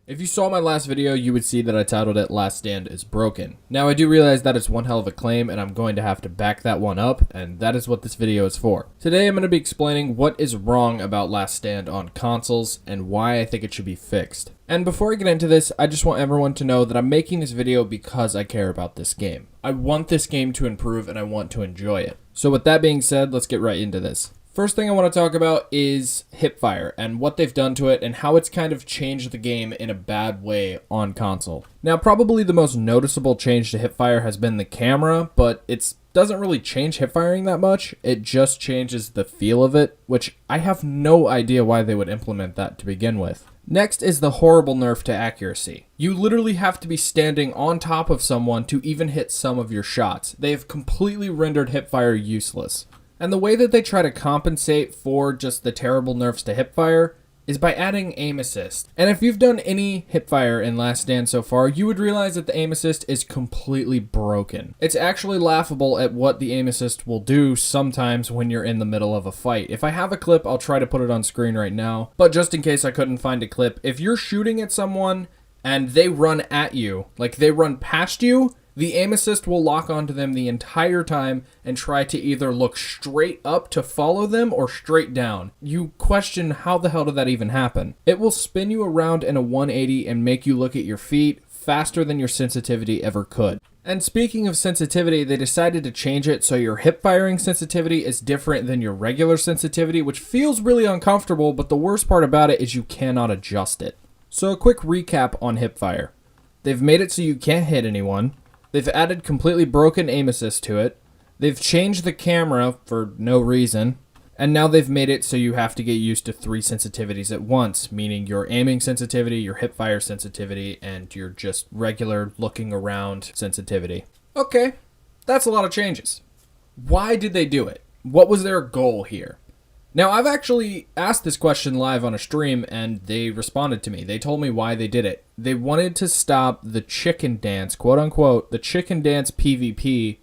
If you saw my last video, you would see that I titled it Last Stand is Broken. Now, I do realize that it's one hell of a claim, and I'm going to have to back that one up, and that is what this video is for. Today, I'm going to be explaining what is wrong about Last Stand on consoles, and why I think it should be fixed. And before I get into this, I just want everyone to know that I'm making this video because I care about this game. I want this game to improve, and I want to enjoy it. So with that being said, let's get right into this. First thing I want to talk about is Hipfire and what they've done to it and how it's kind of changed the game in a bad way on console. Now, probably the most noticeable change to Hipfire has been the camera, but it doesn't really change hipfiring that much. It just changes the feel of it, which I have no idea why they would implement that to begin with. Next is the horrible nerf to accuracy. You literally have to be standing on top of someone to even hit some of your shots. They have completely rendered Hipfire useless. And the way that they try to compensate for just the terrible nerfs to Hipfire is by adding aim assist. And if you've done any Hipfire in Last Stand so far, you would realize that the aim assist is completely broken. It's actually laughable at what the aim assist will do sometimes when you're in the middle of a fight. If I have a clip, I'll try to put it on screen right now. But just in case I couldn't find a clip, if you're shooting at someone and they run at you, like they run past you, the aim assist will lock onto them the entire time and try to either look straight up to follow them or straight down. You question how the hell did that even happen? It will spin you around in a 180 and make you look at your feet faster than your sensitivity ever could. And speaking of sensitivity, they decided to change it so your hip firing sensitivity is different than your regular sensitivity, which feels really uncomfortable, but the worst part about it is you cannot adjust it. So a quick recap on Hipfire. They've made it so you can't hit anyone. They've added completely broken aim assist to it. They've changed the camera for no reason. And now they've made it so you have to get used to 3 sensitivities at once, meaning your aiming sensitivity, your hipfire sensitivity, and your just regular looking around sensitivity. Okay, that's a lot of changes. Why did they do it? What was their goal here? Now, I've actually asked this question live on a stream, and they responded to me. They told me why they did it. They wanted to stop the chicken dance, quote unquote, the chicken dance PvP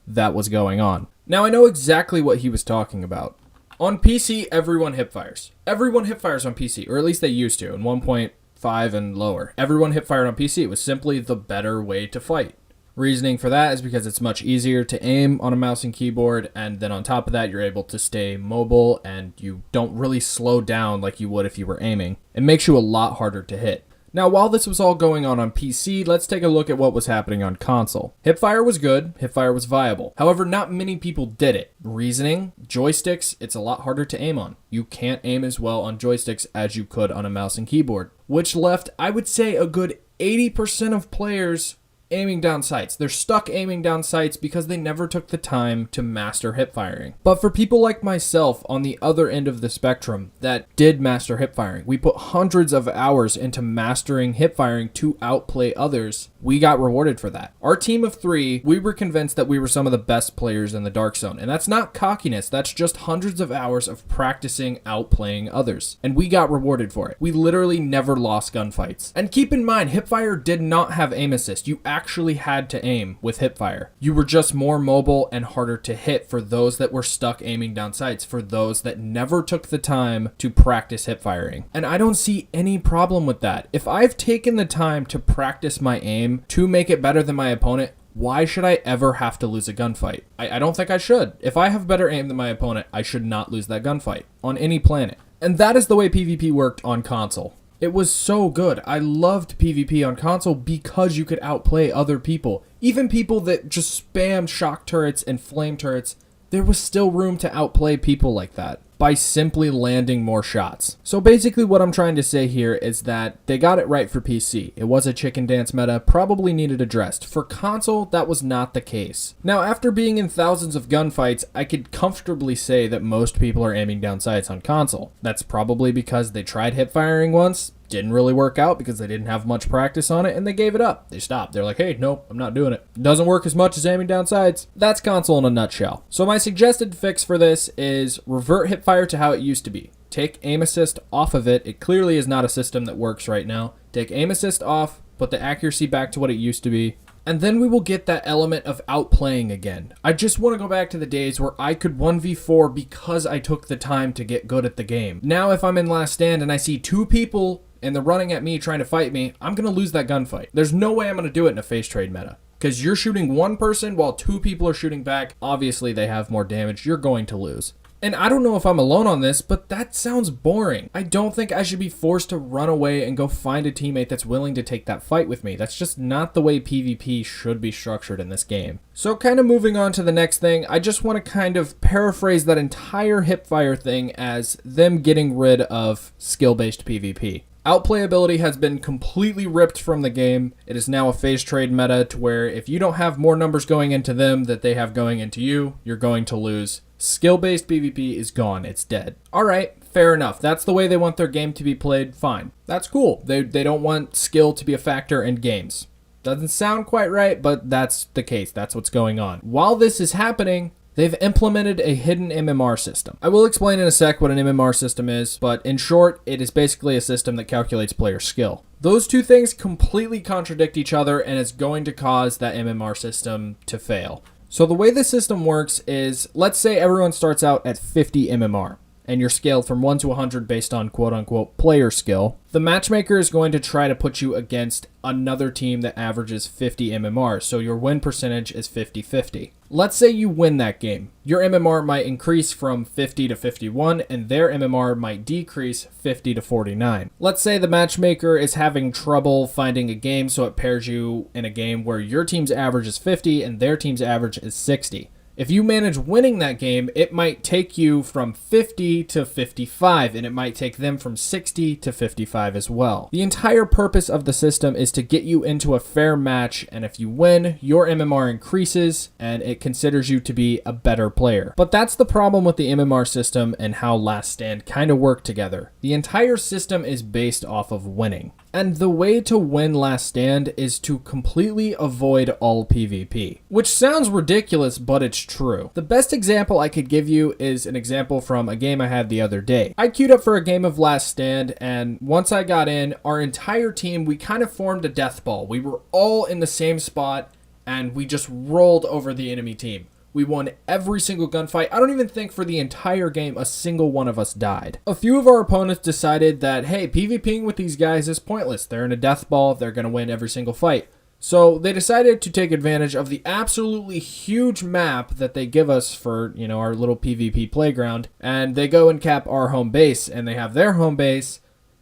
that was going on. Now, I know exactly what he was talking about. On PC, everyone hipfires. Everyone hipfires on PC, or at least they used to, in 1.5 and lower. Everyone hipfired on PC. It was simply the better way to fight. Reasoning for that is because it's much easier to aim on a mouse and keyboard, and then on top of that, you're able to stay mobile, and you don't really slow down like you would if you were aiming. It makes you a lot harder to hit. Now, while this was all going on PC, let's take a look at what was happening on console. Hipfire was good, Hipfire was viable. However, not many people did it. Reasoning, joysticks, it's a lot harder to aim on. You can't aim as well on joysticks as you could on a mouse and keyboard, which left, I would say, a good 80% of players aiming down sights. They're stuck aiming down sights because they never took the time to master hip firing. But for people like myself on the other end of the spectrum that did master hip firing, we put hundreds of hours into mastering hip firing to outplay others. We got rewarded for that. Our team of 3, we were convinced that we were some of the best players in the Dark Zone. And that's not cockiness. That's just hundreds of hours of practicing outplaying others. And we got rewarded for it. We literally never lost gunfights. And keep in mind, Hipfire did not have aim assist. You actually had to aim with Hipfire. You were just more mobile and harder to hit for those that were stuck aiming down sights, for those that never took the time to practice hip firing. And I don't see any problem with that. If I've taken the time to practice my aim to make it better than my opponent, why should I ever have to lose a gunfight? I don't think I should. If I have better aim than my opponent, I should not lose that gunfight on any planet. And that is the way PvP worked on console. It was so good. I loved PvP on console because you could outplay other people. Even people that just spammed shock turrets and flame turrets, there was still room to outplay people like that by simply landing more shots. So basically what I'm trying to say here is that they got it right for PC. It was a chicken dance meta, probably needed addressed. For console, that was not the case. Now, after being in thousands of gunfights, I could comfortably say that most people are aiming down sights on console. That's probably because they tried hip firing once, didn't really work out because they didn't have much practice on it, and they gave it up. They stopped. They're like, hey, nope, I'm not doing it. It doesn't work as much as aiming down sights. That's console in a nutshell. So my suggested fix for this is revert Hipfire to how it used to be. Take aim assist off of it. It clearly is not a system that works right now. Take aim assist off, put the accuracy back to what it used to be, and then we will get that element of outplaying again. I just want to go back to the days where I could 1v4 because I took the time to get good at the game. Now if I'm in Last Stand and I see 2 people and they're running at me trying to fight me, I'm going to lose that gunfight. There's no way I'm going to do it in a phase trade meta. Because you're shooting one person while two people are shooting back. Obviously, they have more damage. You're going to lose. And I don't know if I'm alone on this, but that sounds boring. I don't think I should be forced to run away and go find a teammate that's willing to take that fight with me. That's just not the way PvP should be structured in this game. So kind of moving on to the next thing, I just want to kind of paraphrase that entire Hipfire thing as them getting rid of skill-based PvP. Outplayability has been completely ripped from the game. It is now a phase trade meta to where if you don't have more numbers going into them that they have going into you, you're going to lose. Skill-based PvP is gone. It's dead. Alright, fair enough. That's the way they want their game to be played. Fine. That's cool. They don't want skill to be a factor in games. Doesn't sound quite right, but that's the case. That's what's going on. While this is happening, they've implemented a hidden MMR system. I will explain in a sec what an MMR system is, but in short, it is basically a system that calculates player skill. Those two things completely contradict each other, and it's going to cause that MMR system to fail. So the way the system works is, let's say everyone starts out at 50 MMR, and you're scaled from 1 to 100 based on quote-unquote player skill. The matchmaker is going to try to put you against another team that averages 50 MMR, so your win percentage is 50-50. Let's say you win that game. Your MMR might increase from 50 to 51, and their MMR might decrease 50 to 49. Let's say the matchmaker is having trouble finding a game, so it pairs you in a game where your team's average is 50 and their team's average is 60. If you manage winning that game, it might take you from 50 to 55, and it might take them from 60 to 55 as well. The entire purpose of the system is to get you into a fair match, and if you win, your MMR increases, and it considers you to be a better player. But that's the problem with the MMR system and how Last Stand kind of work together. The entire system is based off of winning. And the way to win Last Stand is to completely avoid all PvP. Which sounds ridiculous, but it's true. The best example I could give you is an example from a game I had the other day. I queued up for a game of Last Stand, and once I got in, our entire team, we kind of formed a death ball. We were all in the same spot, and we just rolled over the enemy team. We won every single gunfight. I don't even think for the entire game a single one of us died. A few of our opponents decided that, hey, PvPing with these guys is pointless. They're in a death ball. They're going to win every single fight. So they decided to take advantage of the absolutely huge map that they give us for, our little PvP playground. And they go and cap our home base, and they have their home base.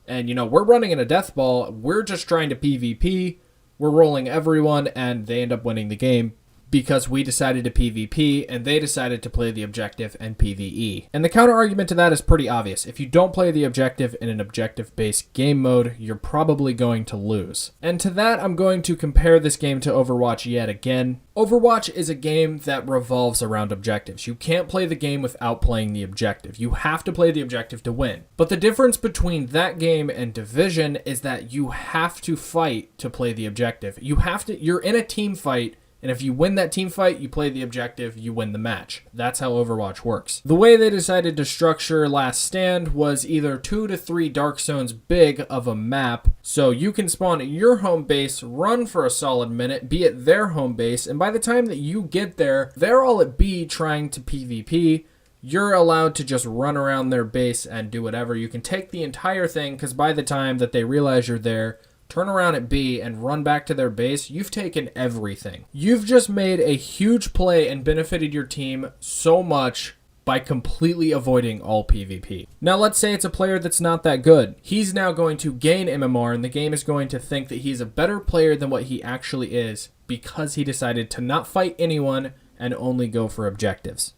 And, we're running in a death ball. We're just trying to PvP. We're rolling everyone, and they end up winning the game, because we decided to PvP and they decided to play the objective and PvE. And the counter argument to that is pretty obvious. If you don't play the objective in an objective-based game mode, you're probably going to lose. And to that, I'm going to compare this game to Overwatch yet again. Overwatch is a game that revolves around objectives. You can't play the game without playing the objective. You have to play the objective to win. But the difference between that game and Division is that you have to fight to play the objective. You're in a team fight, and if you win that team fight, you play the objective, you win the match. That's how Overwatch works. The way they decided to structure Last Stand was either 2 to 3 dark zones big of a map, so you can spawn at your home base, run for a solid minute, be at their home base, and by the time that you get there, they're all at B trying to PvP. You're allowed to just run around their base and do whatever. You can take the entire thing, because by the time that they realize you're there, turn around at B and run back to their base, you've taken everything. You've just made a huge play and benefited your team so much by completely avoiding all PvP. Now let's say it's a player that's not that good. He's now going to gain MMR, and the game is going to think that he's a better player than what he actually is because he decided to not fight anyone and only go for objectives.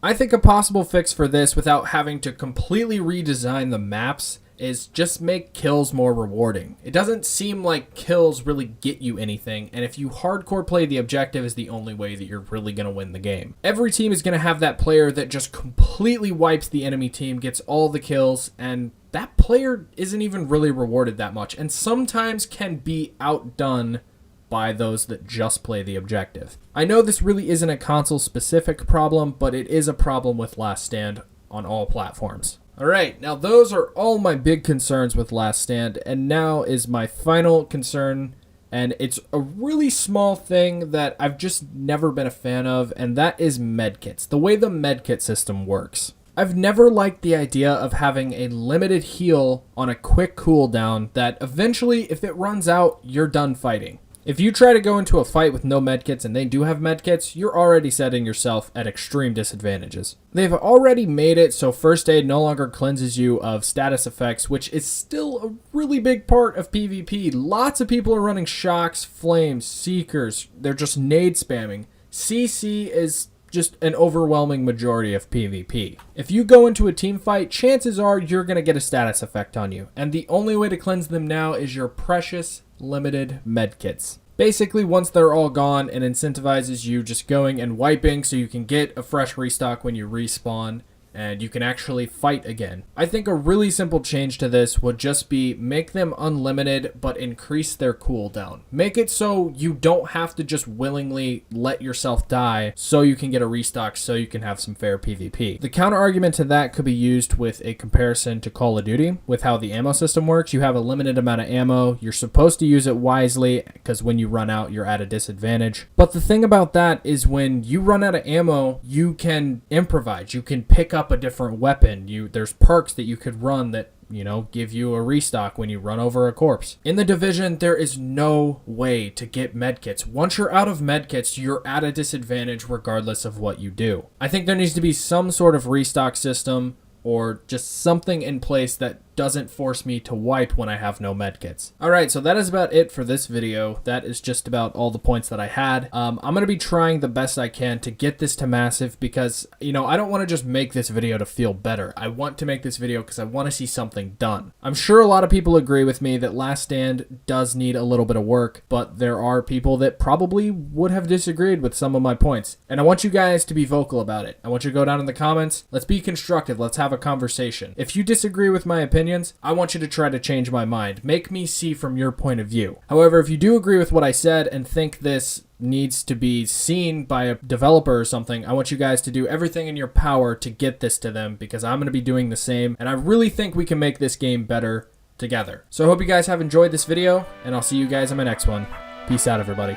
I think a possible fix for this without having to completely redesign the maps is just make kills more rewarding. It doesn't seem like kills really get you anything, and if you hardcore play the objective is the only way that you're really going to win the game. Every team is going to have that player that just completely wipes the enemy team, gets all the kills, and that player isn't even really rewarded that much, and sometimes can be outdone by those that just play the objective. I know this really isn't a console-specific problem, but it is a problem with Last Stand on all platforms. Alright, now those are all my big concerns with Last Stand, and now is my final concern, and it's a really small thing that I've just never been a fan of, and that is medkits. The way the medkit system works. I've never liked the idea of having a limited heal on a quick cooldown that eventually, if it runs out, you're done fighting. If you try to go into a fight with no medkits and they do have medkits, you're already setting yourself at extreme disadvantages. They've already made it so first aid no longer cleanses you of status effects, which is still a really big part of PvP. Lots of people are running shocks, flames, seekers. They're just nade spamming. CC is just an overwhelming majority of PvP. If you go into a team fight, chances are you're going to get a status effect on you. And the only way to cleanse them now is your precious limited medkits. Basically, once they're all gone, it incentivizes you just going and wiping so you can get a fresh restock when you respawn and you can actually fight again. I think a really simple change to this would just be make them unlimited but increase their cooldown. Make it so you don't have to just willingly let yourself die so you can get a restock so you can have some fair PvP. The counter argument to that could be used with a comparison to Call of Duty with how the ammo system works. You have a limited amount of ammo. You're supposed to use it wisely because when you run out, you're at a disadvantage. But the thing about that is when you run out of ammo, you can improvise. You can pick up a different weapon. There's perks that you could run that, give you a restock when you run over a corpse. In the Division, there is no way to get medkits. Once you're out of medkits, you're at a disadvantage regardless of what you do. I think there needs to be some sort of restock system or just something in place that doesn't force me to wipe when I have no medkits. Alright, so that is about it for this video. That is just about all the points that I had. I'm going to be trying the best I can to get this to massive because, I don't want to just make this video to feel better. I want to make this video because I want to see something done. I'm sure a lot of people agree with me that Last Stand does need a little bit of work, but there are people that probably would have disagreed with some of my points. And I want you guys to be vocal about it. I want you to go down in the comments. Let's be constructive. Let's have a conversation. If you disagree with my opinion, I want you to try to change my mind. Make me see from your point of view. However, if you do agree with what I said and think this needs to be seen by a developer or something, I want you guys to do everything in your power to get this to them because I'm going to be doing the same. And I really think we can make this game better together. So I hope you guys have enjoyed this video and I'll see you guys in my next one. Peace out, everybody.